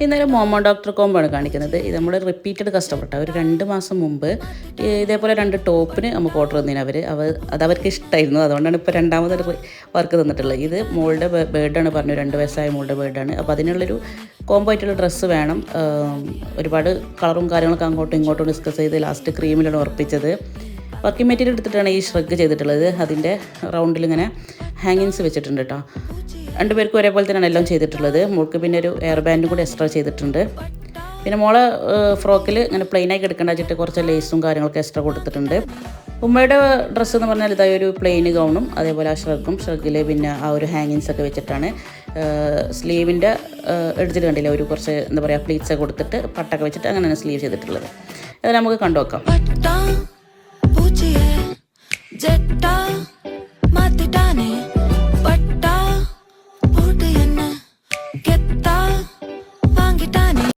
ഇന്നേരം momo doctor കോമ്പാണ് കാണിക്കുന്നത്. ഇത് നമ്മൾ റിപ്പീറ്റഡ് കസ്റ്റമർ ഒരു 2 മാസം മുമ്പ് ഇതേപോലെ 2 ടോപ്പിന് നമുക്ക് ഓർഡർ തന്നീന് അത് അവർക്ക് ഇഷ്ടമായിരുന്നു. അതുകൊണ്ടാണ് ഇപ്പോൾ രണ്ടാമതൊരു വർക്ക് തന്നിട്ടുള്ളത്. ഇത് മോളുടെ ബേർഡാണ് പറഞ്ഞു, 2 വയസ്സായ മോളുടെ ബേർഡാണ്. അപ്പോൾ അതിനുള്ളൊരു കോംബോ ആയിട്ടുള്ള ഡ്രസ്സ് വേണം. ഒരുപാട് കളറും കാര്യങ്ങളൊക്കെ അങ്ങോട്ടും ഇങ്ങോട്ടും ഡിസ്കസ് ചെയ്ത് ലാസ്റ്റ് ക്രീമിലാണ് ഉറപ്പിച്ചത്. വർക്കിംഗ് മെറ്റീരിയൽ എടുത്തിട്ടാണ് ഈ ഷ്രഗ് ചെയ്തിട്ടുള്ളത്. അതിൻ്റെ റൗണ്ടിൽ ഇങ്ങനെ ഹാങ്ങിങ്സ് വെച്ചിട്ടുണ്ട് കേട്ടോ. 2 പേർക്കും ഒരേപോലെ തന്നെയാണ് എല്ലാം ചെയ്തിട്ടുള്ളത്. മോൾക്ക് പിന്നെ ഒരു എയർ ബാൻഡും കൂടി എക്സ്ട്രാ ചെയ്തിട്ടുണ്ട്. പിന്നെ മോളെ ഫ്രോക്കിൽ ഇങ്ങനെ പ്ലെയിനാക്കി എടുക്കേണ്ട വെച്ചിട്ട് കുറച്ച് ലേസും കാര്യങ്ങളൊക്കെ എക്സ്ട്രാ കൊടുത്തിട്ടുണ്ട്. ഉമ്മയുടെ ഡ്രസ്സ് എന്ന് പറഞ്ഞാൽ ഇതായ ഒരു പ്ലെയിൻ ഗൗണും അതേപോലെ ആ ഷ്രഗിൽ പിന്നെ ആ ഒരു ഹാങ്ങിങ്സ് ഒക്കെ വെച്ചിട്ടാണ്. സ്ലീവിൻ്റെ എഡ്ജിൽ കണ്ടില്ല ഒരു കുറച്ച് എന്താ പറയുക പ്ലീറ്റ്സ് ഒക്കെ കൊടുത്തിട്ട് പട്ടൊക്കെ വെച്ചിട്ട് അങ്ങനെയാണ് സ്ലീവ് ചെയ്തിട്ടുള്ളത്. അത് നമുക്ക് കണ്ടു നോക്കാം.